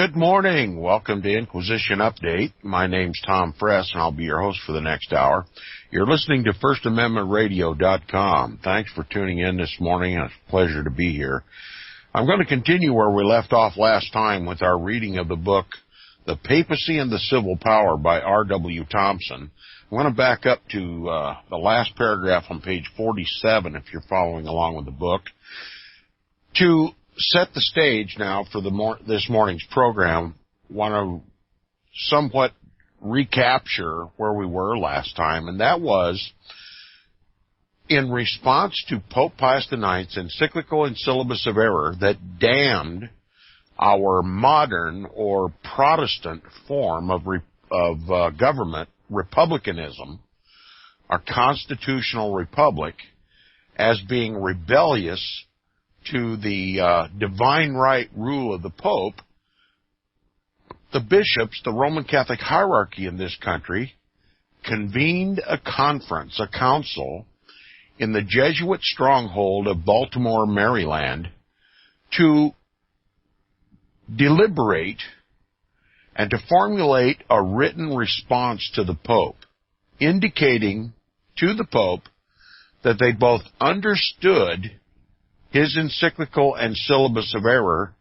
Good morning. Welcome to Inquisition Update. My name's Tom Fress, and I'll be your host for the next hour. You're listening to FirstAmendmentRadio.net. Thanks for tuning in this morning. It's a pleasure to be here. I'm going to continue where we left off last time with our reading of the book, The Papacy and the Civil Power by R.W. Thompson. I'm going to back up to the last paragraph on page 47 if you're following along with the book. To set the stage now for this morning's program, want to somewhat recapture where we were last time, and that was in response to Pope Pius IX's encyclical and syllabus of error that damned our modern or Protestant form of government, republicanism, our constitutional republic, as being rebellious to the divine right rule of the Pope. The bishops, the Roman Catholic hierarchy in this country, convened a conference, a council, in the Jesuit stronghold of Baltimore, Maryland, to deliberate and to formulate a written response to the Pope, indicating to the Pope that they both understood his encyclical and syllabus of error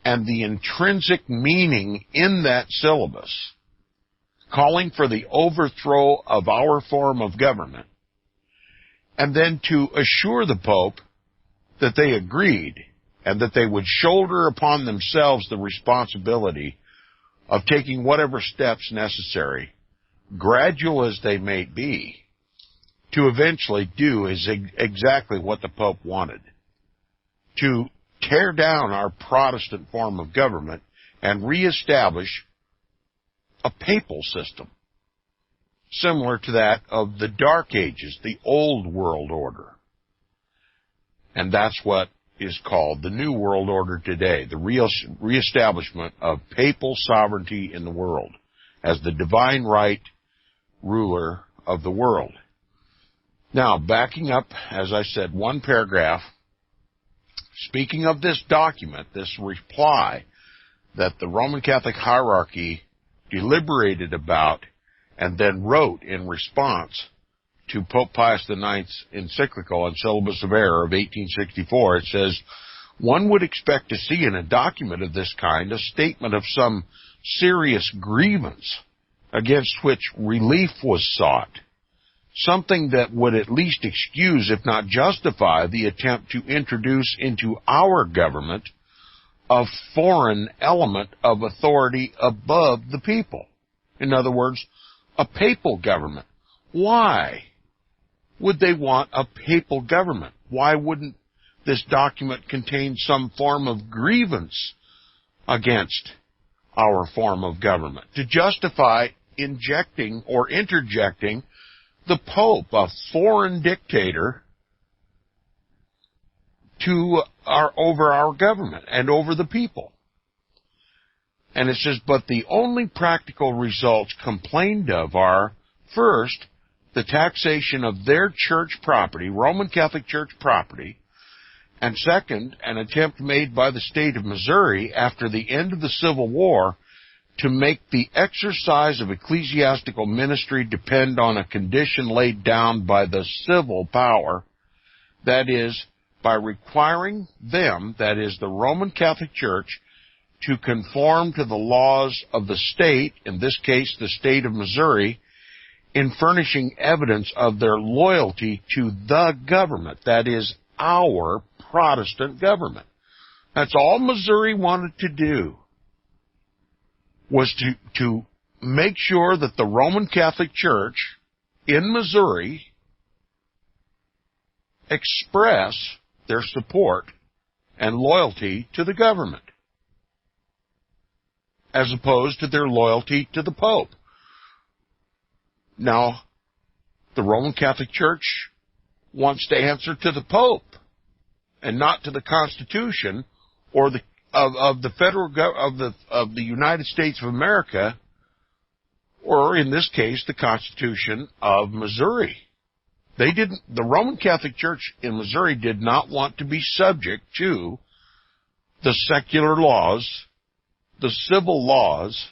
and the intrinsic meaning in that syllabus, calling for the overthrow of our form of government, and then to assure the Pope that they agreed and that they would shoulder upon themselves the responsibility of taking whatever steps necessary, gradual as they may be, to eventually do exactly what the Pope wanted, to tear down our Protestant form of government and reestablish a papal system, similar to that of the Dark Ages, the old world order. And that's what is called the New World Order today, the reestablishment of papal sovereignty in the world as the divine right ruler of the world. Now, backing up, as I said, one paragraph, speaking of this document, this reply that the Roman Catholic hierarchy deliberated about and then wrote in response to Pope Pius IX's encyclical and syllabus of error of 1864, it says, one would expect to see in a document of this kind a statement of some serious grievance against which relief was sought, something that would at least excuse, if not justify, the attempt to introduce into our government a foreign element of authority above the people. In other words, a papal government. Why would they want a papal government? Why wouldn't this document contain some form of grievance against our form of government to justify injecting or interjecting the Pope, a foreign dictator, over our government and over the people? And it says, but the only practical results complained of are, first, the taxation of their church property, Roman Catholic Church property, and second, an attempt made by the state of Missouri after the end of the Civil War to make the exercise of ecclesiastical ministry depend on a condition laid down by the civil power, that is, by requiring them, that is, the Roman Catholic Church, to conform to the laws of the state, in this case the state of Missouri, in furnishing evidence of their loyalty to the government, that is, our Protestant government. That's all Missouri wanted to do, was to make sure that the Roman Catholic Church in Missouri express their support and loyalty to the government, as opposed to their loyalty to the Pope. Now, the Roman Catholic Church wants to answer to the Pope and not to the Constitution or of the United States of America, or in this case, the Constitution of Missouri. The Roman Catholic Church in Missouri did not want to be subject to the secular laws the civil laws,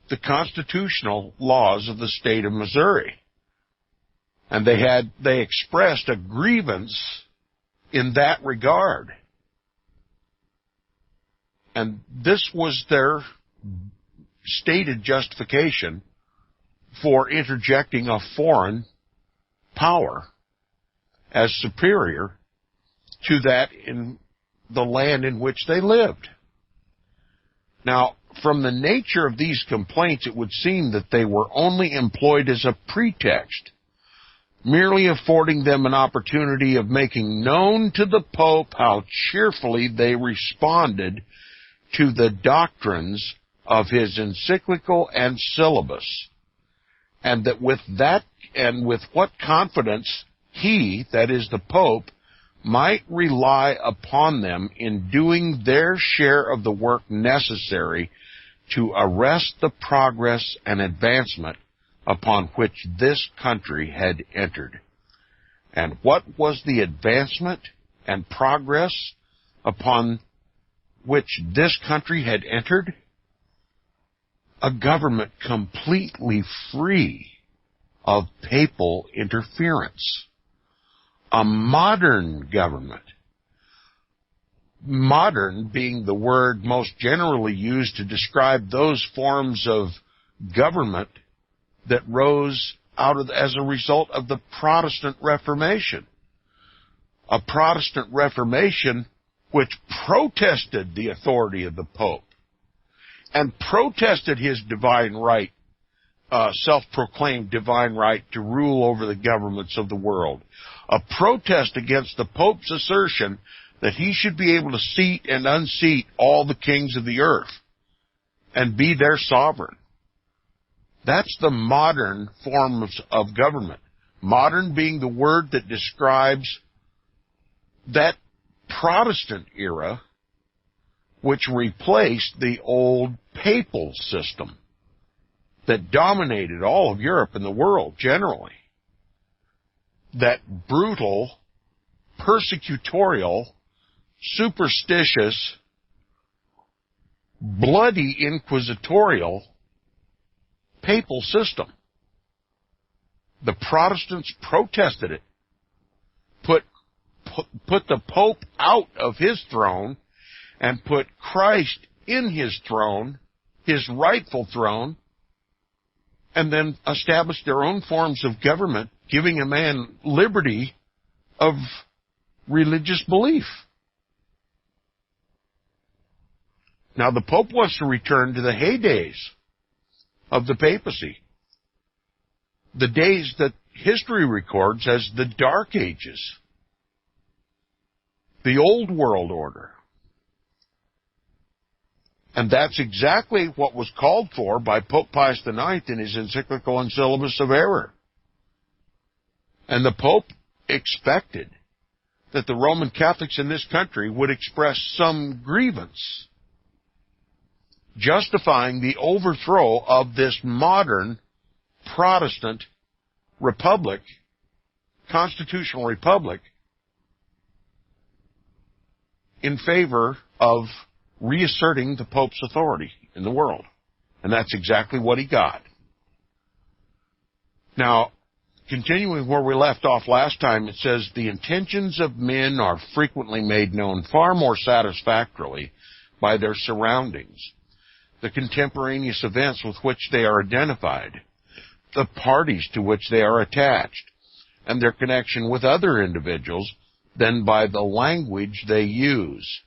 the constitutional laws of the state of Missouri. And they expressed a grievance in that regard. And this was their stated justification for interjecting a foreign power as superior to that in the land in which they lived. Now, from the nature of these complaints, it would seem that they were only employed as a pretext, merely affording them an opportunity of making known to the Pope how cheerfully they responded to the doctrines of his encyclical and syllabus, and that with what confidence he, that is the Pope, might rely upon them in doing their share of the work necessary to arrest the progress and advancement upon which this country had entered. And what was the advancement and progress upon which this country had entered? A government completely free of papal interference. A modern government. Modern being the word most generally used to describe those forms of government that rose as a result of the Protestant Reformation. A Protestant Reformation which protested the authority of the Pope and protested his divine right, self-proclaimed divine right to rule over the governments of the world. A protest against the Pope's assertion that he should be able to seat and unseat all the kings of the earth and be their sovereign. That's the modern form of government. Modern being the word that describes that Protestant era which replaced the old papal system that dominated all of Europe and the world generally. That brutal, persecutorial, superstitious, bloody inquisitorial papal system. The Protestants protested it, put the Pope out of his throne, and put Christ in his throne, his rightful throne, and then established their own forms of government, giving a man liberty of religious belief. Now, the Pope wants to return to the heydays of the papacy, the days that history records as the Dark Ages, the old world order. And that's exactly what was called for by Pope Pius IX in his encyclical and syllabus of error. And the Pope expected that the Roman Catholics in this country would express some grievance, justifying the overthrow of this modern Protestant republic, constitutional republic, in favor of reasserting the Pope's authority in the world. And that's exactly what he got. Now, continuing where we left off last time, it says, the intentions of men are frequently made known far more satisfactorily by their surroundings, the contemporaneous events with which they are identified, the parties to which they are attached, and their connection with other individuals than by the language they use.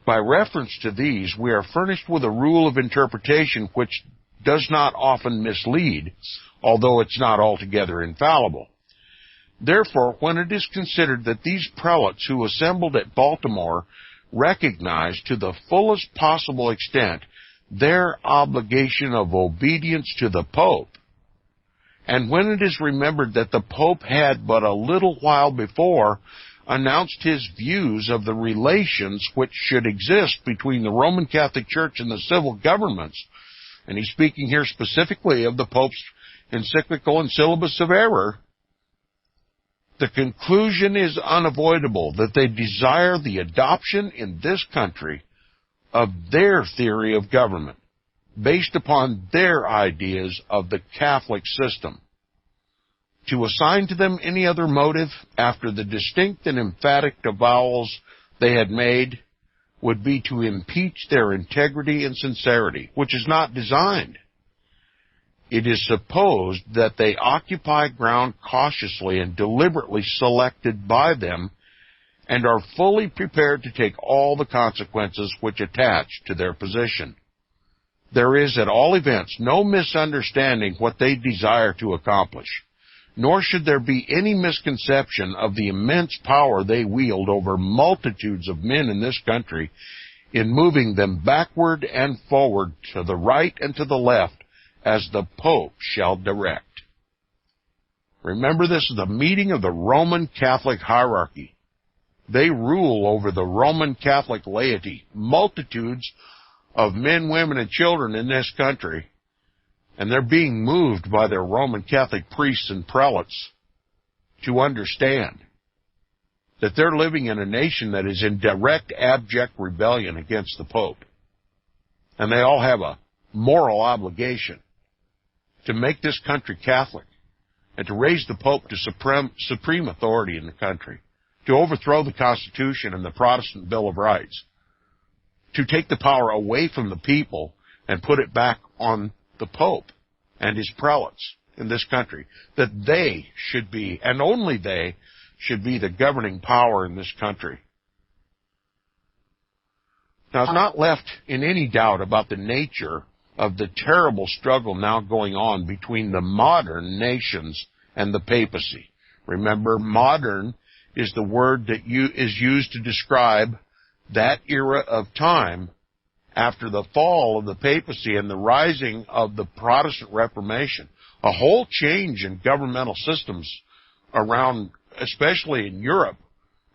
By reference to these, we are furnished with a rule of interpretation which does not often mislead, although it's not altogether infallible. Therefore, when it is considered that these prelates who assembled at Baltimore recognized to the fullest possible extent their obligation of obedience to the Pope, and when it is remembered that the Pope had but a little while before announced his views of the relations which should exist between the Roman Catholic Church and the civil governments, and he's speaking here specifically of the Pope's encyclical and syllabus of error, the conclusion is unavoidable that they desire the adoption in this country of their theory of government, based upon their ideas of the Catholic system. To assign to them any other motive after the distinct and emphatic avowals they had made would be to impeach their integrity and sincerity, which is not designed. It is supposed that they occupy ground cautiously and deliberately selected by them, and are fully prepared to take all the consequences which attach to their position. There is, at all events, no misunderstanding what they desire to accomplish, nor should there be any misconception of the immense power they wield over multitudes of men in this country in moving them backward and forward, to the right and to the left, as the Pope shall direct. Remember, this is the meeting of the Roman Catholic hierarchy. They rule over the Roman Catholic laity, multitudes of men, women, and children in this country, and they're being moved by their Roman Catholic priests and prelates to understand that they're living in a nation that is in direct, abject rebellion against the Pope. And they all have a moral obligation to make this country Catholic and to raise the Pope to supreme authority in the country, to overthrow the Constitution and the Protestant Bill of Rights, to take the power away from the people and put it back on the Pope and his prelates in this country, that they should be, and only they, should be the governing power in this country. Now, it's not left in any doubt about the nature of the terrible struggle now going on between the modern nations and the papacy. Remember, modern is the word that is used to describe that era of time after the fall of the papacy and the rising of the Protestant Reformation. A whole change in governmental systems around, especially in Europe,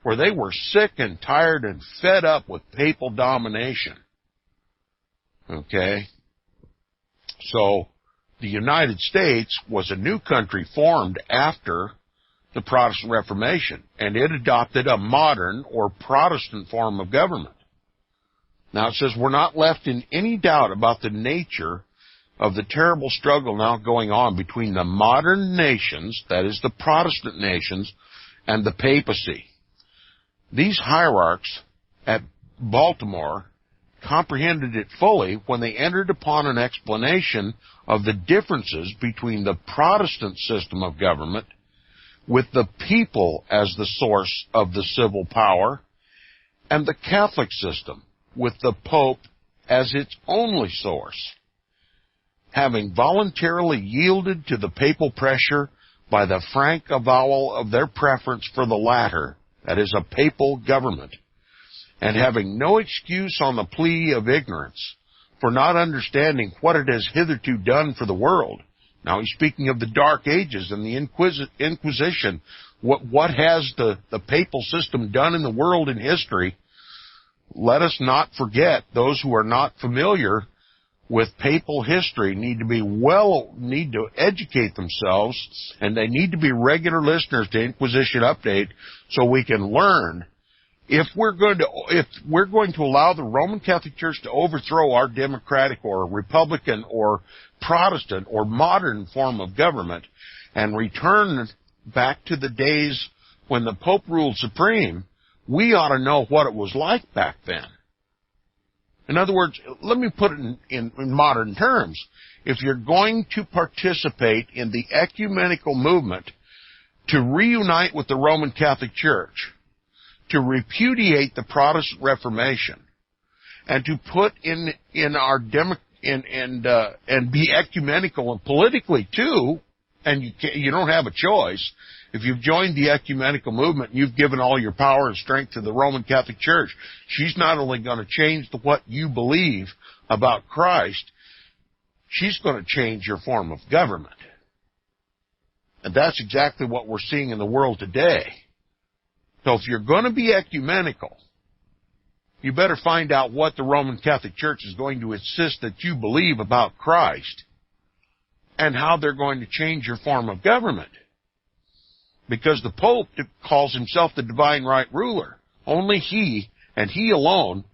where they were sick and tired and fed up with papal domination. Okay? So, the United States was a new country formed after the Protestant Reformation, and it adopted a modern or Protestant form of government. Now it says we're not left in any doubt about the nature of the terrible struggle now going on between the modern nations, that is the Protestant nations, and the papacy. These hierarchs at Baltimore comprehended it fully when they entered upon an explanation of the differences between the Protestant system of government, with the people as the source of the civil power, and the Catholic system, with the Pope as its only source. Having voluntarily yielded to the papal pressure by the frank avowal of their preference for the latter, that is, a papal government, and having no excuse on the plea of ignorance for not understanding what it has hitherto done for the world. Now he's speaking of the Dark Ages and the Inquisition. What has the papal system done in the world in history? Let us not forget, those who are not familiar with papal history need to educate themselves, and they need to be regular listeners to Inquisition Update so we can learn. If we're going to allow the Roman Catholic Church to overthrow our democratic or Republican or Protestant or modern form of government and return back to the days when the Pope ruled supreme, we ought to know what it was like back then. In other words, let me put it in modern terms. If you're going to participate in the ecumenical movement to reunite with the Roman Catholic Church, to repudiate the Protestant Reformation, and to put in our and be ecumenical and politically too, and you don't have a choice. If you've joined the ecumenical movement and you've given all your power and strength to the Roman Catholic Church, she's not only going to change what you believe about Christ, she's going to change your form of government. And that's exactly what we're seeing in the world today. So if you're going to be ecumenical, you better find out what the Roman Catholic Church is going to insist that you believe about Christ and how they're going to change your form of government. Because the Pope calls himself the divine right ruler. Only he, and he alone,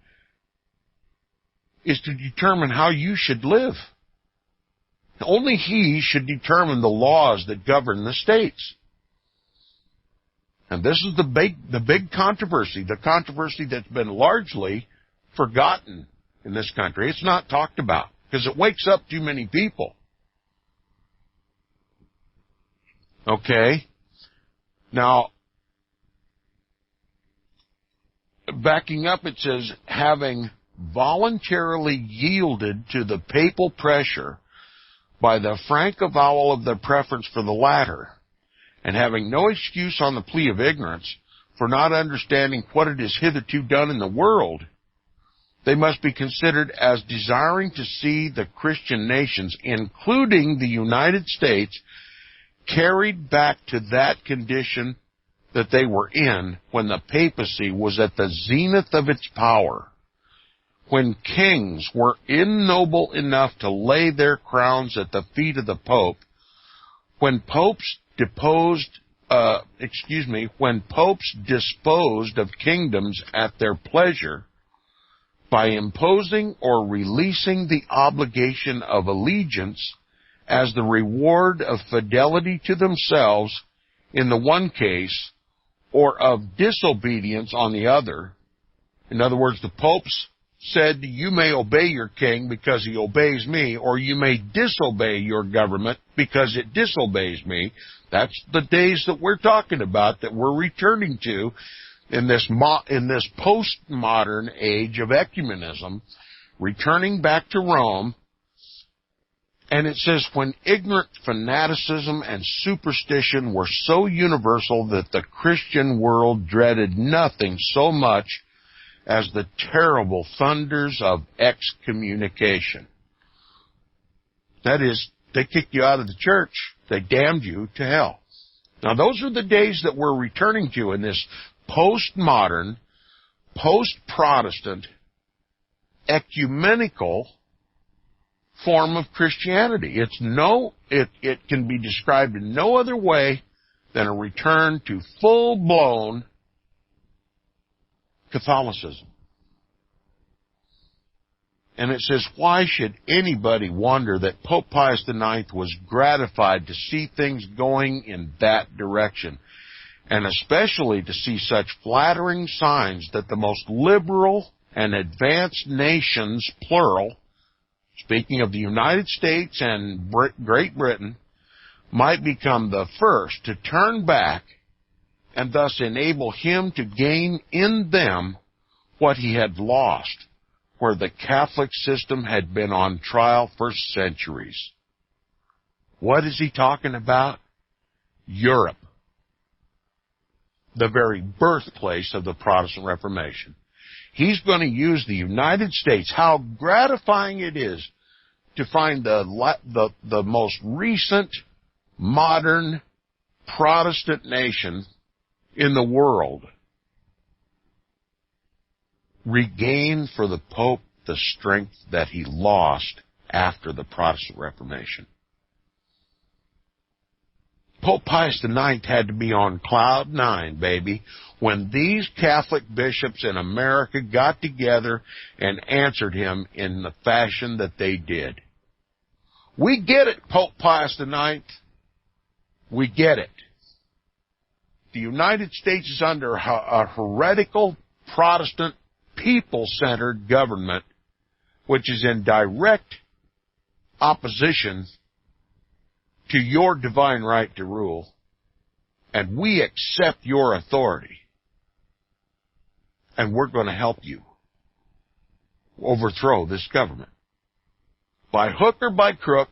is to determine how you should live. Only he should determine the laws that govern the states. And this is the big controversy, the controversy that's been largely forgotten in this country. It's not talked about because it wakes up too many people. Okay? Now, backing up, it says, having voluntarily yielded to the papal pressure by the frank avowal of their preference for the latter, and having no excuse on the plea of ignorance for not understanding what it is hitherto done in the world, they must be considered as desiring to see the Christian nations, including the United States, carried back to that condition that they were in when the papacy was at the zenith of its power, when kings were ignoble enough to lay their crowns at the feet of the Pope, when popes disposed of kingdoms at their pleasure by imposing or releasing the obligation of allegiance as the reward of fidelity to themselves in the one case, or of disobedience on the other. In other words, the popes said, you may obey your king because he obeys me, or you may disobey your government because it disobeys me. That's the days that we're talking about, that we're returning to in this postmodern age of ecumenism, returning back to Rome. And it says, when ignorant fanaticism and superstition were so universal that the Christian world dreaded nothing so much as the terrible thunders of excommunication. That is, they kicked you out of the church. They damned you to hell. Now, those are the days that we're returning to in this postmodern, post-Protestant, ecumenical form of Christianity. It can be described in no other way than a return to full-blown Catholicism. And it says, why should anybody wonder that Pope Pius IX was gratified to see things going in that direction, and especially to see such flattering signs that the most liberal and advanced nations, plural, speaking of the United States and Great Britain, might become the first to turn back and thus enable him to gain in them what he had lost, where the Catholic system had been on trial for centuries. What is he talking about? Europe, the very birthplace of the Protestant Reformation. He's going to use the United States. How gratifying it is to find the most recent modern Protestant nation in the world regain for the Pope the strength that he lost after the Protestant Reformation. Pope Pius IX had to be on cloud nine, baby, when these Catholic bishops in America got together and answered him in the fashion that they did. We get it, Pope Pius IX. We get it. The United States is under a heretical, Protestant, people-centered government, which is in direct opposition to your divine right to rule, and we accept your authority, and we're going to help you overthrow this government. By hook or by crook,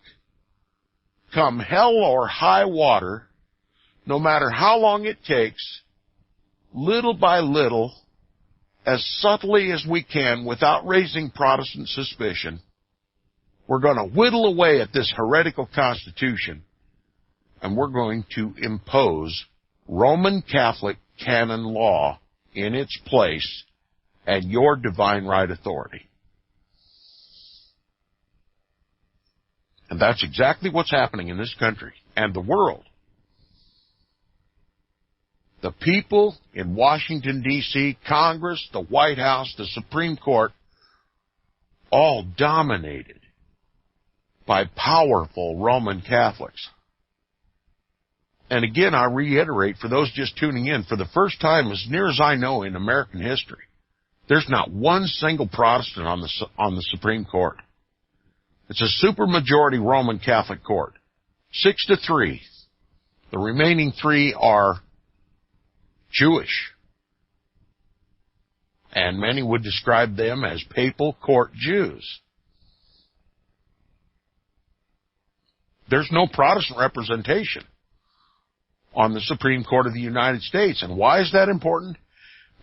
come hell or high water, no matter how long it takes, little by little, as subtly as we can, without raising Protestant suspicion, we're going to whittle away at this heretical Constitution, and we're going to impose Roman Catholic canon law in its place and your divine right authority. And that's exactly what's happening in this country and the world. The people in Washington, D.C., Congress, the White House, the Supreme Court, all dominated by powerful Roman Catholics. And again, I reiterate, for those just tuning in, for the first time, as near as I know in American history, there's not one single Protestant on the Supreme Court. It's a supermajority Roman Catholic court, 6-3. The remaining 3 are Jewish, and many would describe them as papal court Jews. There's no Protestant representation on the Supreme Court of the United States. And why is that important?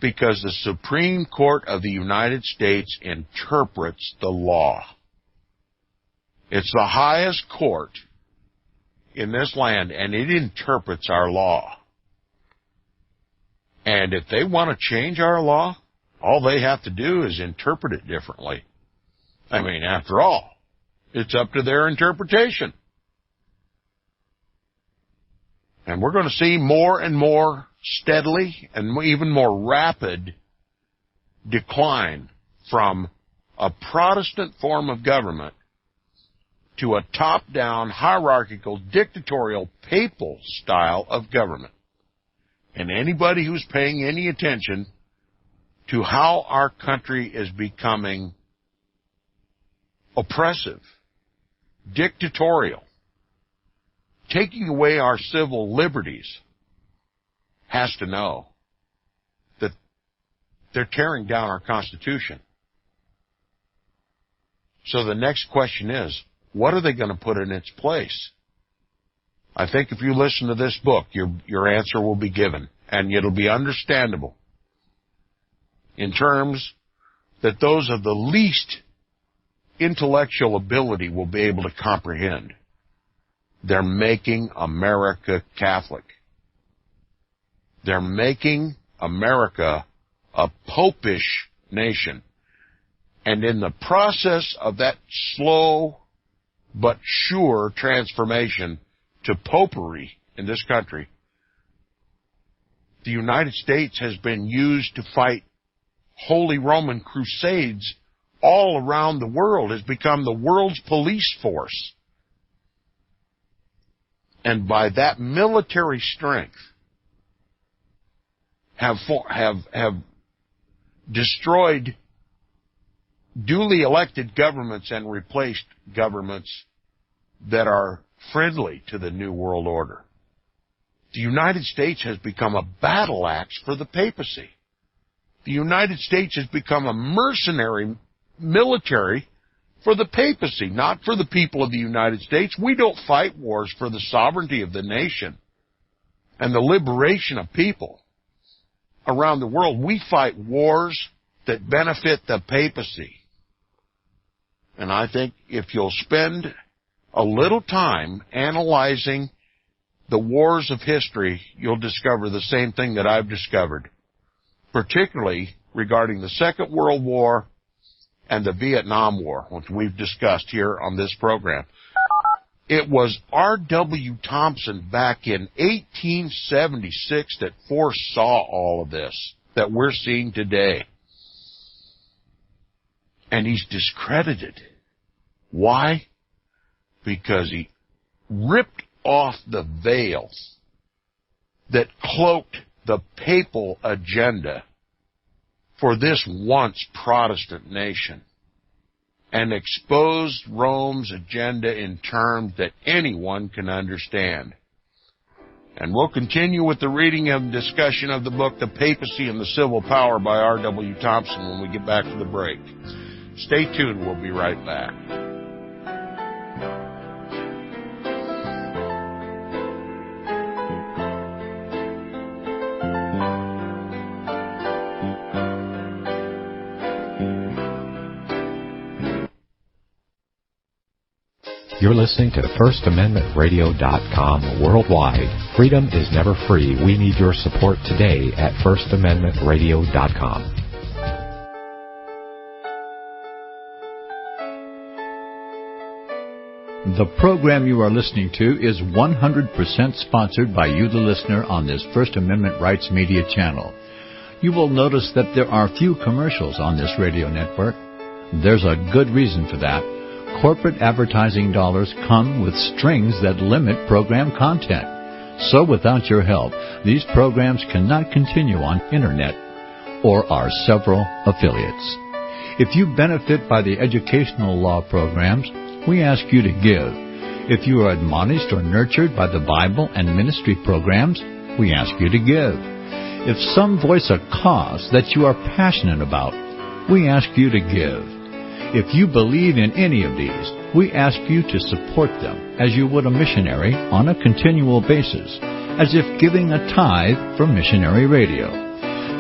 Because the Supreme Court of the United States interprets the law. It's the highest court in this land, and it interprets our law. And if they want to change our law, all they have to do is interpret it differently. I mean, after all, it's up to their interpretation. And we're going to see more and more steadily and even more rapid decline from a Protestant form of government to a top-down, hierarchical, dictatorial, papal style of government. And anybody who's paying any attention to how our country is becoming oppressive, dictatorial, taking away our civil liberties, has to know that they're tearing down our Constitution. So the next question is, what are they going to put in its place? I think if you listen to this book, your answer will be given, and it'll be understandable in terms that those of the least intellectual ability will be able to comprehend. They're making America Catholic. They're making America a popish nation. And in the process of that slow but sure transformation to popery in this country, the United States has been used to fight Holy Roman Crusades all around the world, has become the world's police force. And by that military strength, have destroyed duly elected governments and replaced governments that are friendly to the New World Order. The United States has become a battle axe for the papacy. The United States has become a mercenary military for the papacy, not for the people of the United States. We don't fight wars for the sovereignty of the nation and the liberation of people around the world. We fight wars that benefit the papacy. And I think if you'll spend a little time analyzing the wars of history, you'll discover the same thing that I've discovered, particularly regarding the Second World War and the Vietnam War, which we've discussed here on this program. It was R.W. Thompson back in 1876 that foresaw all of this that we're seeing today. And he's discredited. Why? Because he ripped off the veil that cloaked the papal agenda for this once Protestant nation and exposed Rome's agenda in terms that anyone can understand. And we'll continue with the reading and discussion of the book, The Papacy and the Civil Power by R.W. Thompson, when we get back to the break. Stay tuned. We'll be right back. You're listening to FirstAmendmentRadio.com worldwide. Freedom is never free. We need your support today at FirstAmendmentRadio.com. The program you are listening to is 100% sponsored by you, the listener, on this First Amendment Rights Media channel. You will notice that there are few commercials on this radio network. There's a good reason for that. Corporate advertising dollars come with strings that limit program content. So without your help, these programs cannot continue on Internet or our several affiliates. If you benefit by the educational law programs, we ask you to give. If you are admonished or nurtured by the Bible and ministry programs, we ask you to give. If some voice a cause that you are passionate about, we ask you to give. If you believe in any of these, we ask you to support them as you would a missionary on a continual basis, as if giving a tithe for missionary radio.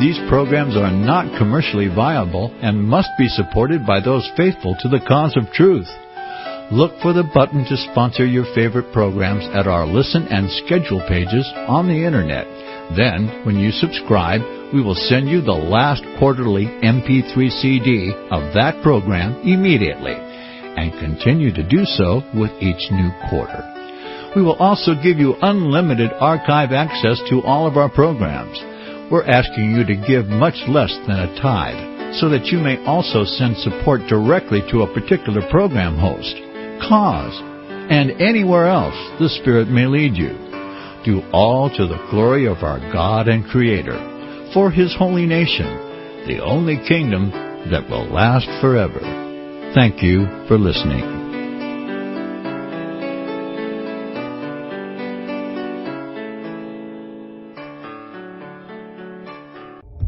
These programs are not commercially viable and must be supported by those faithful to the cause of truth. Look for the button to sponsor your favorite programs at our listen and schedule pages on the Internet. Then, when you subscribe, we will send you the last quarterly MP3 CD of that program immediately, and continue to do so with each new quarter. We will also give you unlimited archive access to all of our programs. We're asking you to give much less than a tithe, so that you may also send support directly to a particular program host, cause, and anywhere else the Spirit may lead you. Do all to the glory of our God and Creator, for His holy nation, the only kingdom that will last forever. Thank you for listening.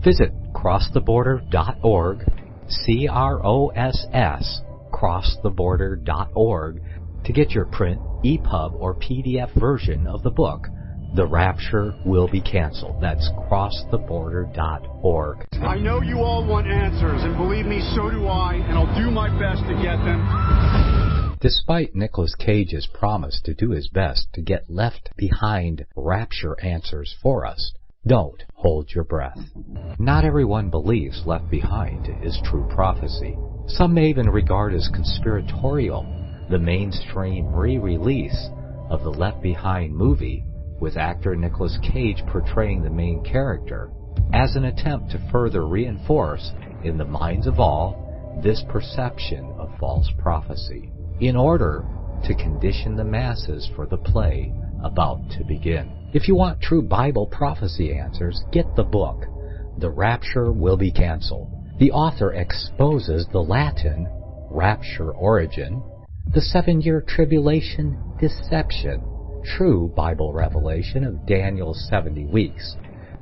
Visit crosstheborder.org, CROSS, crosstheborder.org, to get your print, EPUB, or PDF version of the book, The Rapture Will Be Canceled. That's crosstheborder.org. I know you all want answers, and believe me, so do I, and I'll do my best to get them. Despite Nicolas Cage's promise to do his best to get left behind rapture answers for us, don't hold your breath. Not everyone believes Left Behind is true prophecy. Some may even regard as conspiratorial the mainstream re-release of the Left Behind movie with actor Nicolas Cage portraying the main character as an attempt to further reinforce in the minds of all this perception of false prophecy in order to condition the masses for the play about to begin. If you want true Bible prophecy answers, get the book, The Rapture Will Be Canceled. The author exposes the Latin rapture origin, the 7-year tribulation deception, true Bible revelation of Daniel's 70 weeks,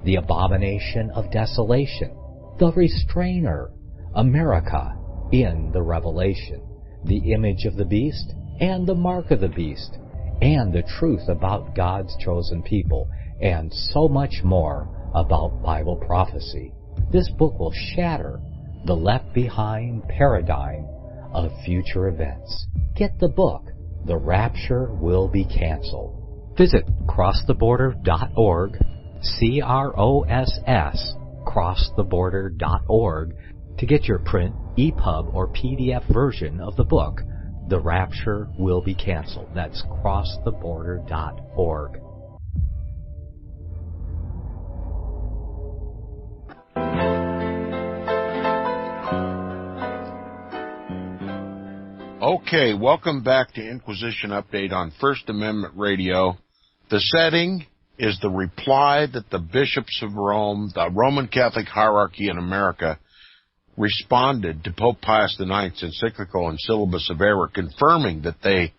the abomination of desolation, the restrainer, America in the Revelation, the image of the beast and the mark of the beast, and the truth about God's chosen people, and so much more about Bible prophecy. This book will shatter the Left Behind paradigm of future events. Get the book, The Rapture Will Be Canceled. Visit crosstheborder.org, CROSS, crosstheborder.org, to get your print, EPUB, or PDF version of the book, The Rapture Will Be Canceled. That's crosstheborder.org. Okay, welcome back to Inquisition Update on First Amendment Radio. The setting is the reply that the bishops of Rome, the Roman Catholic hierarchy in America, responded to Pope Pius IX's encyclical and syllabus of error, confirming that they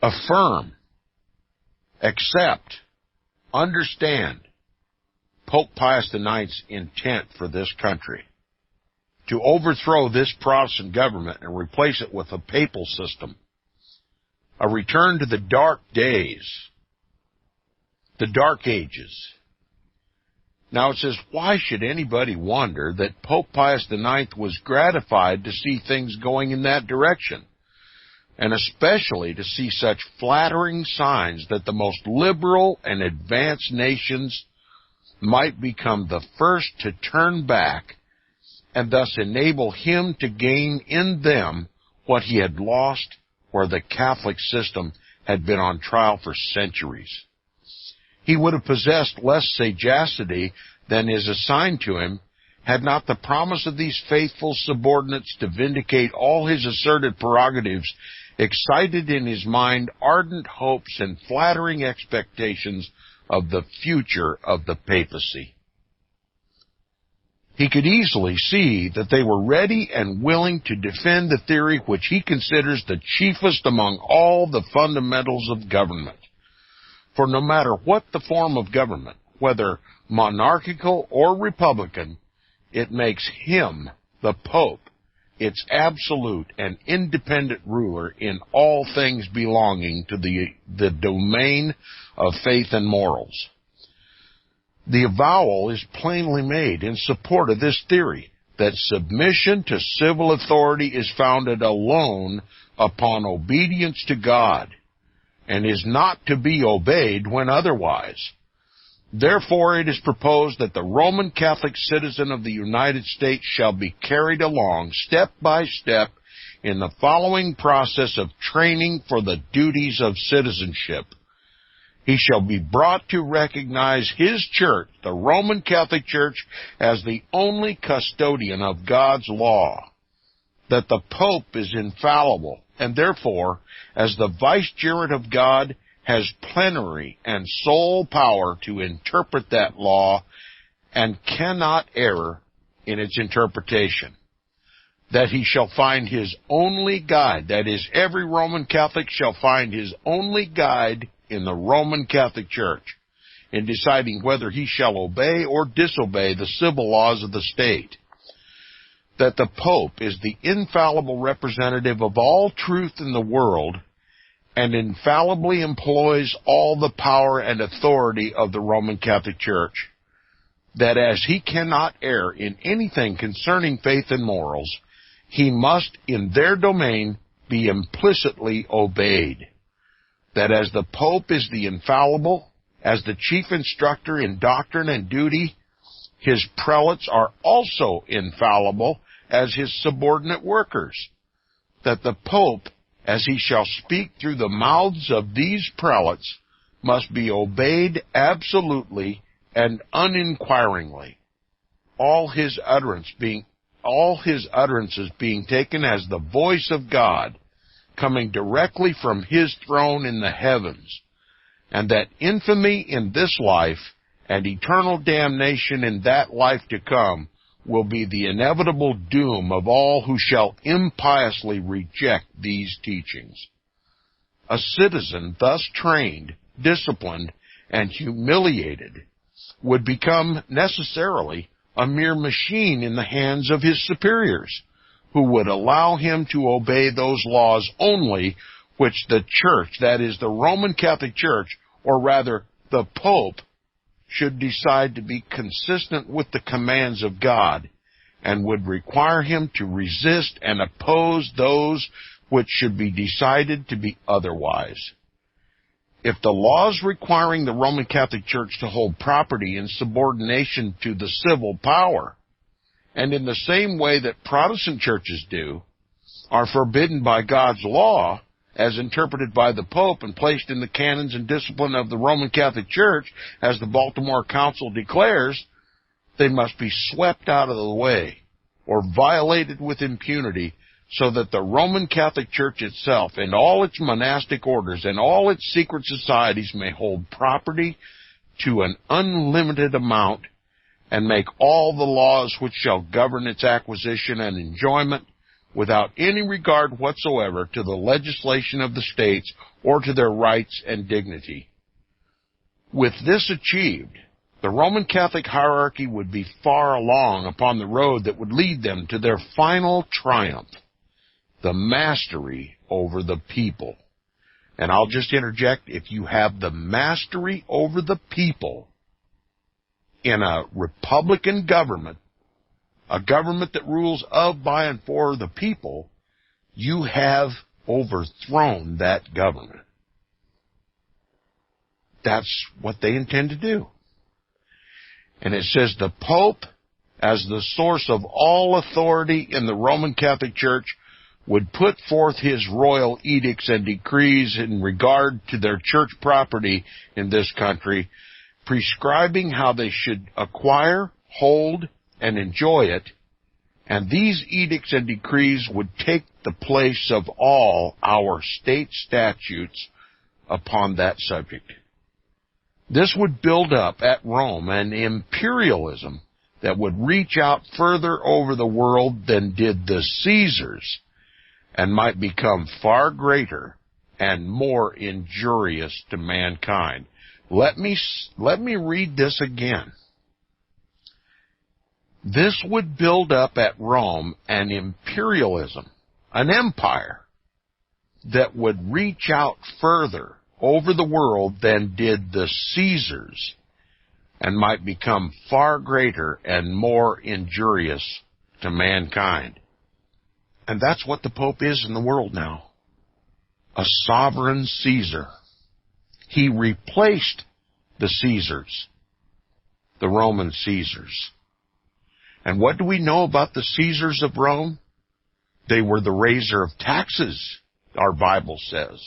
affirm, accept, understand Pope Pius IX's intent for this country to overthrow this Protestant government and replace it with a papal system, a return to the dark days, the dark ages. Now it says, why should anybody wonder that Pope Pius IX was gratified to see things going in that direction, and especially to see such flattering signs that the most liberal and advanced nations might become the first to turn back and thus enable him to gain in them what he had lost where the Catholic system had been on trial for centuries. He would have possessed less sagacity than is assigned to him Had not the promise of these faithful subordinates to vindicate all his asserted prerogatives excited in his mind ardent hopes and flattering expectations of the future of the papacy? He could easily see that they were ready and willing to defend the theory which he considers the chiefest among all the fundamentals of government. For no matter what the form of government, whether monarchical or republican, it makes him, the Pope, its absolute and independent ruler in all things belonging to the domain of faith and morals. The avowal is plainly made in support of this theory, that submission to civil authority is founded alone upon obedience to God, and is not to be obeyed when otherwise. Therefore, it is proposed that the Roman Catholic citizen of the United States shall be carried along step by step in the following process of training for the duties of citizenship. He shall be brought to recognize his church, the Roman Catholic Church, as the only custodian of God's law, that the Pope is infallible, and therefore, as the vicegerent of God, has plenary and sole power to interpret that law and cannot err in its interpretation. That he shall find his only guide, that is, every Roman Catholic shall find his only guide in the Roman Catholic Church in deciding whether he shall obey or disobey the civil laws of the state. That the Pope is the infallible representative of all truth in the world and infallibly employs all the power and authority of the Roman Catholic Church. That as he cannot err in anything concerning faith and morals, he must in their domain be implicitly obeyed. That as the Pope is the infallible, as the chief instructor in doctrine and duty, his prelates are also infallible as his subordinate workers. That the Pope, as he shall speak through the mouths of these prelates, must be obeyed absolutely and uninquiringly, all his utterances being taken as the voice of God, coming directly from his throne in the heavens, and that infamy in this life and eternal damnation in that life to come will be the inevitable doom of all who shall impiously reject these teachings. A citizen thus trained, disciplined, and humiliated would become necessarily a mere machine in the hands of his superiors, who would allow him to obey those laws only which the Church, that is, the Roman Catholic Church, or rather the Pope, should decide to be consistent with the commands of God, and would require him to resist and oppose those which should be decided to be otherwise. If the laws requiring the Roman Catholic Church to hold property in subordination to the civil power, and in the same way that Protestant churches do, are forbidden by God's law, as interpreted by the Pope and placed in the canons and discipline of the Roman Catholic Church, as the Baltimore Council declares, they must be swept out of the way or violated with impunity, so that the Roman Catholic Church itself and all its monastic orders and all its secret societies may hold property to an unlimited amount and make all the laws which shall govern its acquisition and enjoyment without any regard whatsoever to the legislation of the states or to their rights and dignity. With this achieved, the Roman Catholic hierarchy would be far along upon the road that would lead them to their final triumph, the mastery over the people. And I'll just interject, if you have the mastery over the people in a republican government, a government that rules of, by, and for the people, you have overthrown that government. That's what they intend to do. And it says the Pope, as the source of all authority in the Roman Catholic Church, would put forth his royal edicts and decrees in regard to their church property in this country, prescribing how they should acquire, hold, and enjoy it, and these edicts and decrees would take the place of all our state statutes upon that subject. This would build up at Rome an imperialism that would reach out further over the world than did the Caesars, and might become far greater and more injurious to mankind. Let me read this again. This would build up at Rome an imperialism, an empire, that would reach out further over the world than did the Caesars, and might become far greater and more injurious to mankind. And that's what the Pope is in the world now. A sovereign Caesar. He replaced the Caesars, the Roman Caesars. And what do we know about the Caesars of Rome? They were the raiser of taxes, our Bible says.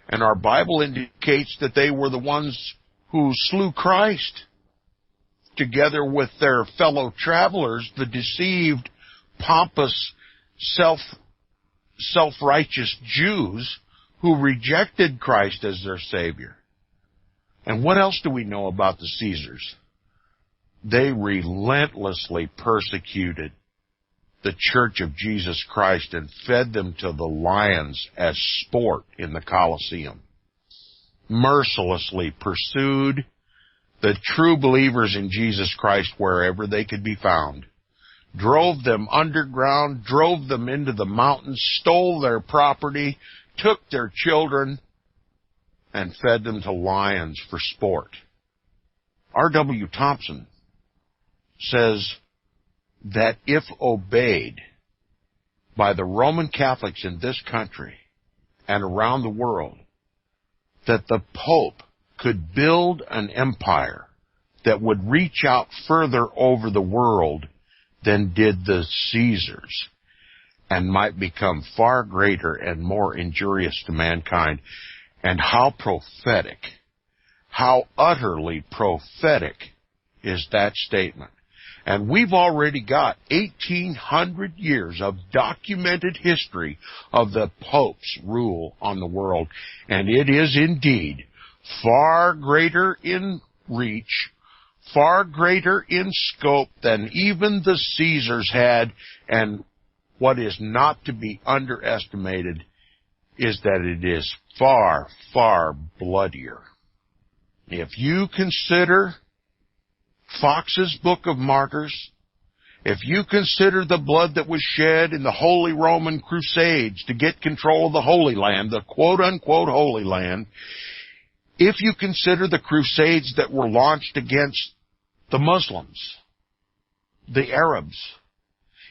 And our Bible indicates that they were the ones who slew Christ, together with their fellow travelers, the deceived, pompous, self-righteous Jews who rejected Christ as their Savior. And what else do we know about the Caesars? They relentlessly persecuted the Church of Jesus Christ and fed them to the lions as sport in the Colosseum. Mercilessly pursued the true believers in Jesus Christ wherever they could be found. Drove them underground, drove them into the mountains, stole their property, took their children, and fed them to lions for sport. R.W. Thompson says that if obeyed by the Roman Catholics in this country and around the world, that the Pope could build an empire that would reach out further over the world than did the Caesars, and might become far greater and more injurious to mankind. And how prophetic, how utterly prophetic is that statement. And we've already got 1,800 years of documented history of the Pope's rule on the world. And it is indeed far greater in reach, far greater in scope than even the Caesars had. And what is not to be underestimated is that it is far, far bloodier. If you consider Fox's Book of Martyrs, if you consider the blood that was shed in the Holy Roman Crusades to get control of the Holy Land, the quote-unquote Holy Land, if you consider the crusades that were launched against the Muslims, the Arabs,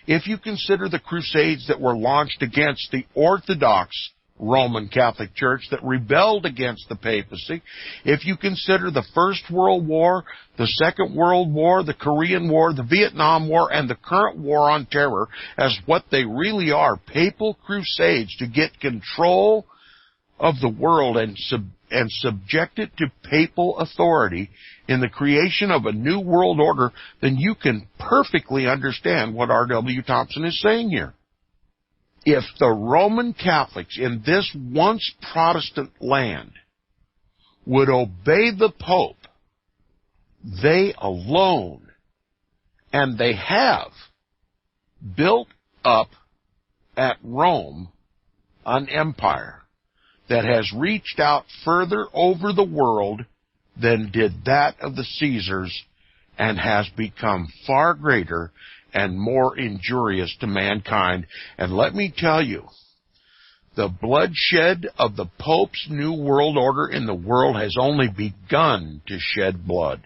if you consider the crusades that were launched against the Orthodox Roman Catholic Church that rebelled against the papacy, if you consider the First World War, the Second World War, the Korean War, the Vietnam War, and the current war on terror as what they really are, papal crusades to get control of the world and subject it to papal authority in the creation of a new world order, then you can perfectly understand what R.W. Thompson is saying here. If the Roman Catholics in this once Protestant land would obey the Pope, they alone, and they have, built up at Rome an empire that has reached out further over the world than did that of the Caesars, and has become far greater and more injurious to mankind. And let me tell you, the bloodshed of the Pope's New World Order in the world has only begun to shed blood.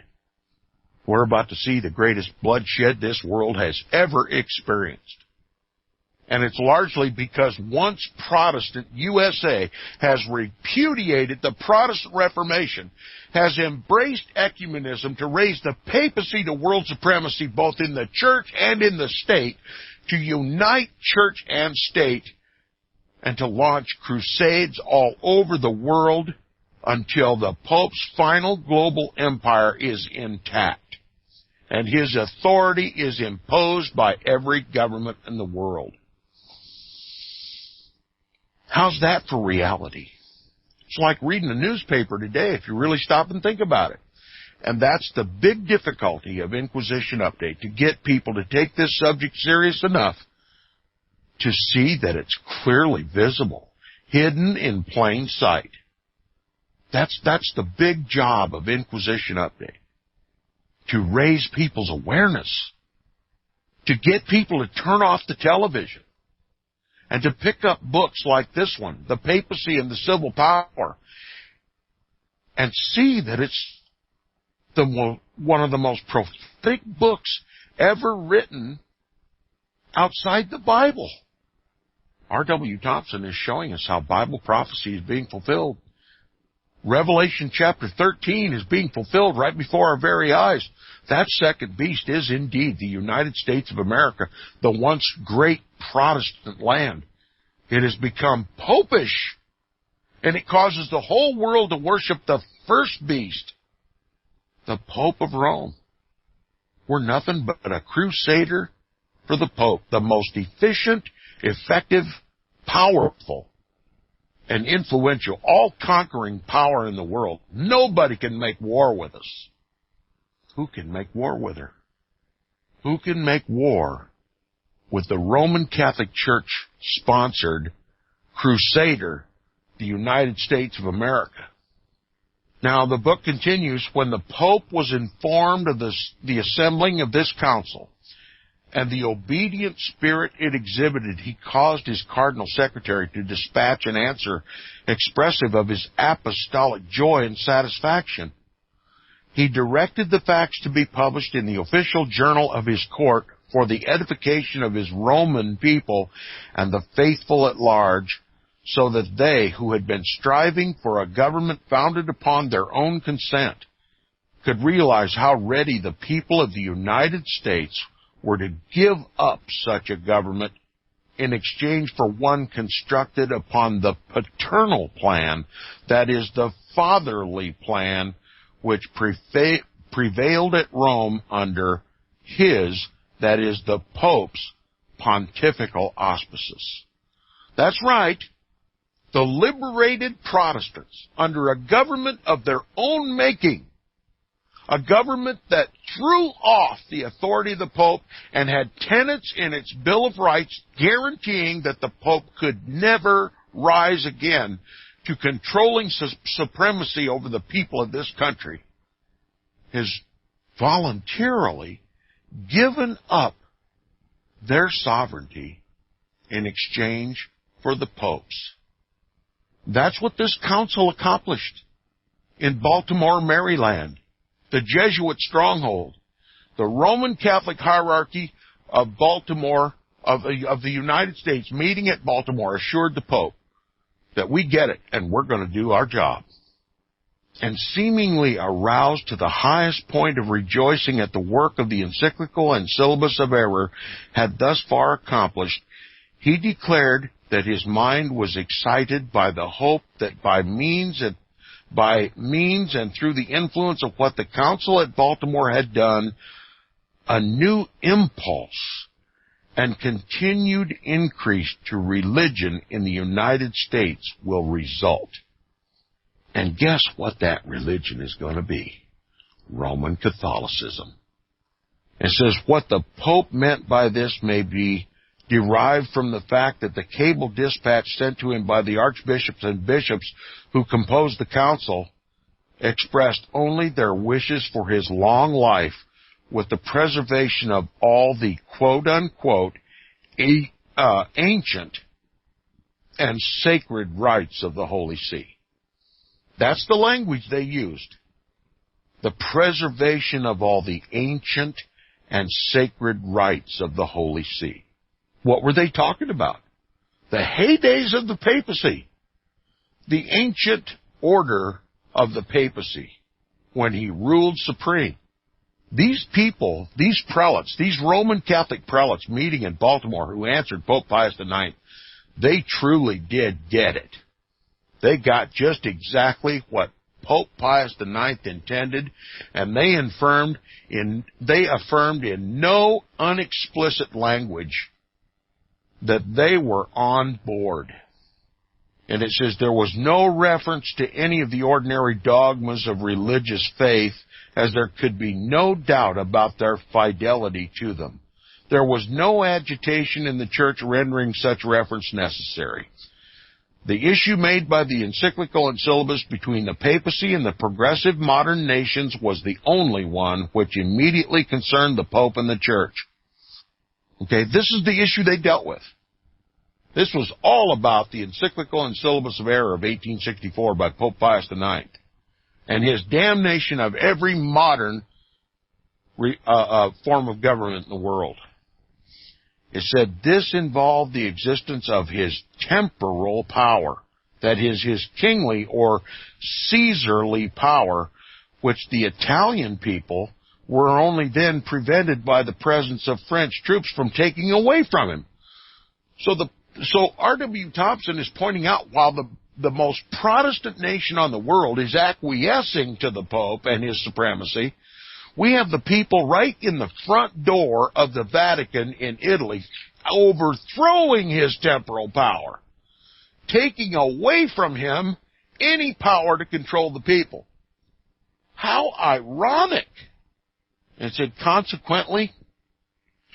We're about to see the greatest bloodshed this world has ever experienced. And it's largely because once Protestant USA has repudiated the Protestant Reformation, has embraced ecumenism to raise the papacy to world supremacy both in the church and in the state, to unite church and state, and to launch crusades all over the world until the Pope's final global empire is intact. and his authority is imposed by every government in the world. How's that for reality? It's like reading a newspaper today if you really stop and think about it. And that's the big difficulty of Inquisition Update, to get people to take this subject serious enough to see that it's clearly visible, hidden in plain sight. That's the big job of Inquisition Update, to raise people's awareness, to get people to turn off the television, and to pick up books like this one, The Papacy and the Civil Power, and see that it's one of the most prophetic books ever written outside the Bible. R.W. Thompson is showing us how Bible prophecy is being fulfilled. Revelation chapter 13 is being fulfilled right before our very eyes. That second beast is indeed the United States of America, the once great Protestant land. It has become popish, and it causes the whole world to worship the first beast, the Pope of Rome. We're nothing but a crusader for the Pope, the most efficient, effective, powerful, and influential, all-conquering power in the world. Nobody can make war with us. Who can make war with her? Who can make war with the Roman Catholic Church-sponsored crusader, the United States of America? Now, the book continues, when the Pope was informed of the assembling of this council and the obedient spirit it exhibited, he caused his cardinal secretary to dispatch an answer expressive of his apostolic joy and satisfaction. He directed the facts to be published in the official journal of his court for the edification of his Roman people and the faithful at large, so that they, who had been striving for a government founded upon their own consent, could realize how ready the people of the United States were to give up such a government in exchange for one constructed upon the paternal plan, that is, the fatherly plan, which prevailed at Rome under his, that is, the Pope's, pontifical auspices. That's right. The liberated Protestants, under a government of their own making, a government that threw off the authority of the Pope and had tenets in its Bill of Rights guaranteeing that the Pope could never rise again to controlling supremacy over the people of this country, has voluntarily given up their sovereignty in exchange for the Pope's. That's what this council accomplished in Baltimore, Maryland, the Jesuit stronghold. The Roman Catholic hierarchy of Baltimore, of the United States, meeting at Baltimore, assured the Pope that we get it and we're going to do our job. And seemingly aroused to the highest point of rejoicing at the work of the encyclical and syllabus of error had thus far accomplished, he declared that his mind was excited by the hope that by means and through the influence of what the council at Baltimore had done, a new impulse and continued increase to religion in the United States will result. And guess what that religion is going to be? Roman Catholicism. It says what the Pope meant by this may be derived from the fact that the cable dispatch sent to him by the archbishops and bishops who composed the council expressed only their wishes for his long life with the preservation of all the quote-unquote ancient and sacred rites of the Holy See. That's the language they used. The preservation of all the ancient and sacred rites of the Holy See. What were they talking about? The heydays of the papacy. The ancient order of the papacy when he ruled supreme. These people, these prelates, these Roman Catholic prelates meeting in Baltimore who answered Pope Pius IX, they truly did get it. They got just exactly what Pope Pius IX intended, and they affirmed in no unexplicit language that they were on board. And it says there was no reference to any of the ordinary dogmas of religious faith, as there could be no doubt about their fidelity to them. There was no agitation in the Church rendering such reference necessary. The issue made by the encyclical and syllabus between the papacy and the progressive modern nations was the only one which immediately concerned the Pope and the Church. Okay, this is the issue they dealt with. This was all about the encyclical and syllabus of error of 1864 by Pope Pius IX and his damnation of every modern form of government in the world. It said this involved the existence of his temporal power, that is, his kingly or Caesarly power, which the Italian people were only then prevented by the presence of French troops from taking away from him. So R.W. Thompson is pointing out, while the most Protestant nation on the world is acquiescing to the Pope and his supremacy, we have the people right in the front door of the Vatican in Italy overthrowing his temporal power, taking away from him any power to control the people. How ironic! And it said, consequently,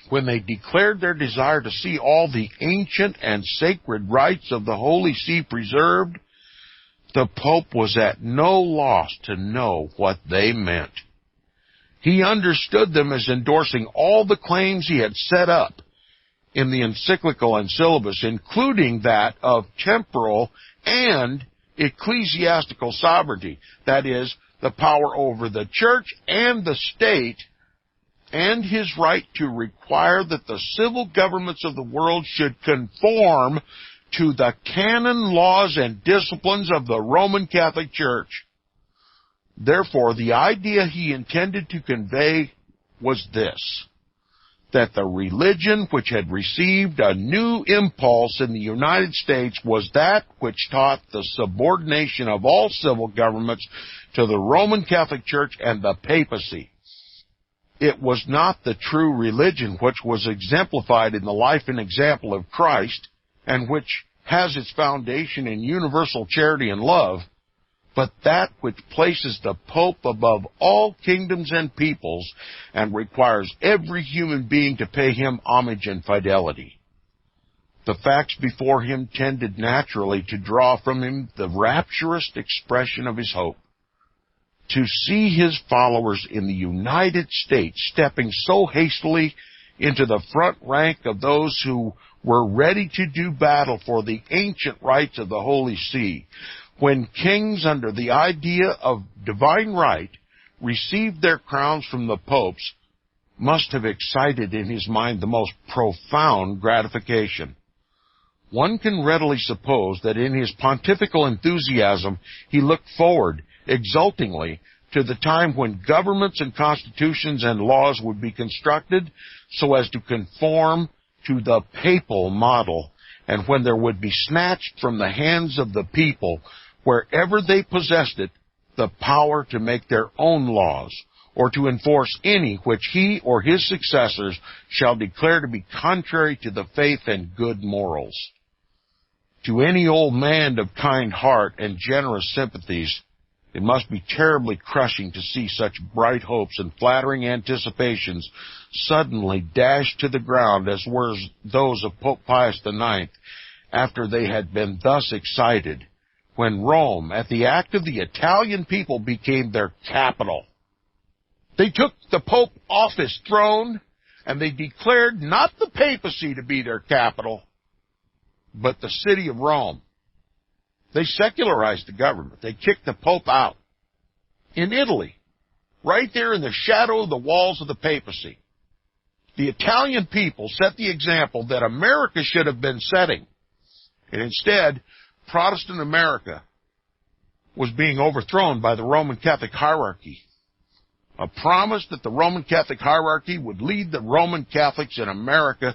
when they declared their desire to see all the ancient and sacred rites of the Holy See preserved, the Pope was at no loss to know what they meant. He understood them as endorsing all the claims he had set up in the encyclical and syllabus, including that of temporal and ecclesiastical sovereignty, that is, the power over the church and the state, and his right to require that the civil governments of the world should conform to the canon laws and disciplines of the Roman Catholic Church. Therefore, the idea he intended to convey was this, that the religion which had received a new impulse in the United States was that which taught the subordination of all civil governments to the Roman Catholic Church and the Papacy. It was not the true religion which was exemplified in the life and example of Christ, and which has its foundation in universal charity and love, but that which places the Pope above all kingdoms and peoples and requires every human being to pay him homage and fidelity. The facts before him tended naturally to draw from him the rapturous expression of his hope. To see his followers in the United States stepping so hastily into the front rank of those who were ready to do battle for the ancient rights of the Holy See, when kings under the idea of divine right received their crowns from the popes, must have excited in his mind the most profound gratification. One can readily suppose that in his pontifical enthusiasm he looked forward exultingly to the time when governments and constitutions and laws would be constructed so as to conform to the papal model, and when there would be snatched from the hands of the people, wherever they possessed it, the power to make their own laws, or to enforce any which he or his successors shall declare to be contrary to the faith and good morals. To any old man of kind heart and generous sympathies, it must be terribly crushing to see such bright hopes and flattering anticipations suddenly dashed to the ground as were those of Pope Pius IX, after they had been thus excited, when Rome, at the act of the Italian people, became their capital. They took the Pope off his throne, and they declared not the papacy to be their capital, but the city of Rome. They secularized the government. They kicked the Pope out. In Italy, right there in the shadow of the walls of the papacy, the Italian people set the example that America should have been setting. And instead, Protestant America was being overthrown by the Roman Catholic hierarchy. A promise that the Roman Catholic hierarchy would lead the Roman Catholics in America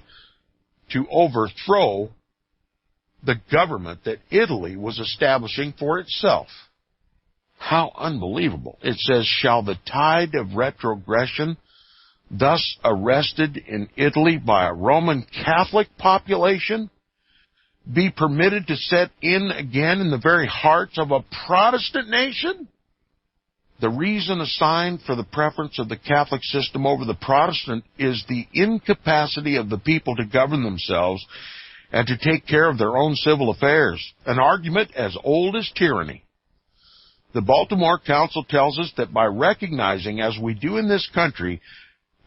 to overthrow the government that Italy was establishing for itself. How unbelievable. It says, shall the tide of retrogression thus arrested in Italy by a Roman Catholic population be permitted to set in again in the very hearts of a Protestant nation? The reason assigned for the preference of the Catholic system over the Protestant is the incapacity of the people to govern themselves and to take care of their own civil affairs, an argument as old as tyranny. The Baltimore Council tells us that by recognizing, as we do in this country,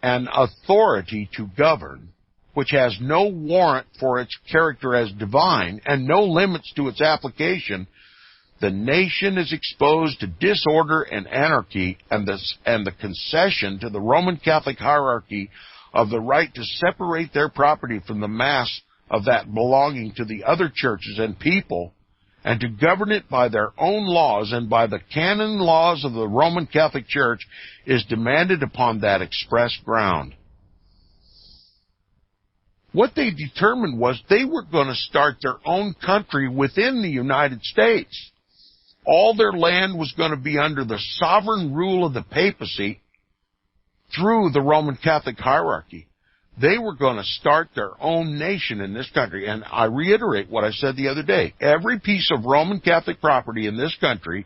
an authority to govern, which has no warrant for its character as divine and no limits to its application, the nation is exposed to disorder and anarchy, and the concession to the Roman Catholic hierarchy of the right to separate their property from the mass of that belonging to the other churches and people, and to govern it by their own laws and by the canon laws of the Roman Catholic Church, is demanded upon that express ground. What they determined was they were going to start their own country within the United States. All their land was going to be under the sovereign rule of the papacy through the Roman Catholic hierarchy. They were going to start their own nation in this country. And I reiterate what I said the other day. Every piece of Roman Catholic property in this country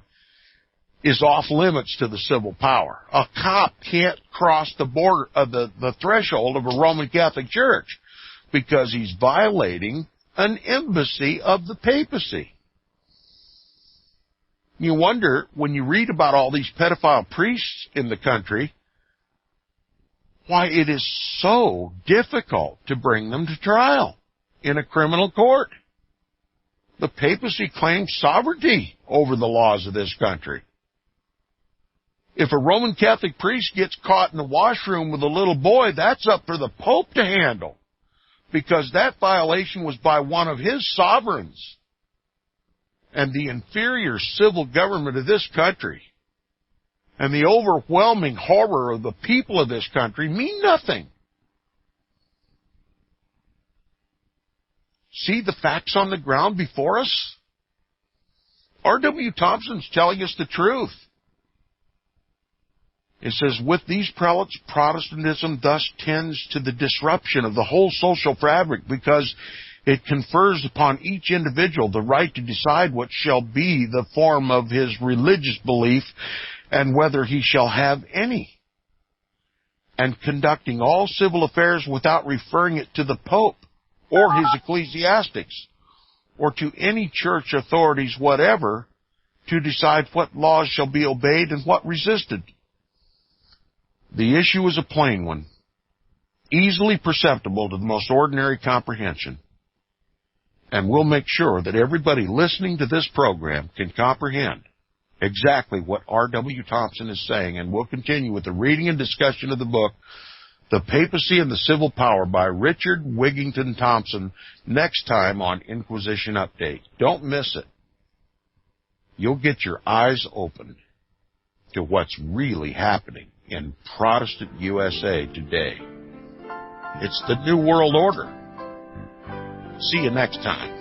is off limits to the civil power. A cop can't cross the border of the threshold of a Roman Catholic church because he's violating an embassy of the papacy. You wonder, when you read about all these pedophile priests in the country, why it is so difficult to bring them to trial in a criminal court. The papacy claims sovereignty over the laws of this country. If a Roman Catholic priest gets caught in the washroom with a little boy, that's up for the Pope to handle, because that violation was by one of his sovereigns. And the inferior civil government of this country and the overwhelming horror of the people of this country mean nothing. See the facts on the ground before us? R.W. Thompson's telling us the truth. It says, with these prelates, Protestantism thus tends to the disruption of the whole social fabric, because it confers upon each individual the right to decide what shall be the form of his religious belief and whether he shall have any, and conducting all civil affairs without referring it to the Pope or his ecclesiastics or to any church authorities whatever to decide what laws shall be obeyed and what resisted. The issue is a plain one, easily perceptible to the most ordinary comprehension, and we'll make sure that everybody listening to this program can comprehend exactly what R.W. Thompson is saying, and we'll continue with the reading and discussion of the book, The Papacy and the Civil Power by Richard Wigington Thompson, next time on Inquisition Update. Don't miss it. You'll get your eyes opened to what's really happening in Protestant USA today. It's the New World Order. See you next time.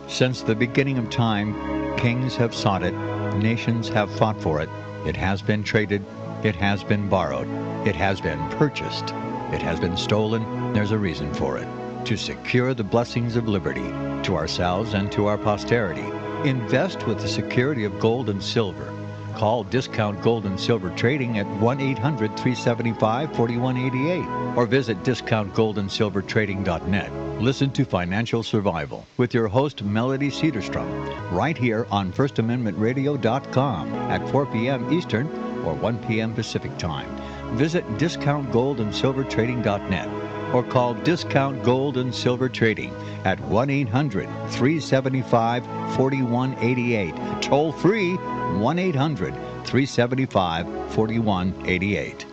Since the beginning of time, kings have sought it, nations have fought for it. It has been traded, it has been borrowed, it has been purchased, it has been stolen. There's a reason for it. To secure the blessings of liberty to ourselves and to our posterity. Invest with the security of gold and silver. Call Discount Gold and Silver Trading at 1-800-375-4188 or visit discountgoldandsilvertrading.net. Listen to Financial Survival with your host Melody Cedarstrom right here on FirstAmendmentRadio.com at 4 p.m. Eastern or 1 p.m. Pacific Time. Visit discountgoldandsilvertrading.net or call Discount Gold and Silver Trading at 1-800-375-4188. Toll free 1-800-375-4188.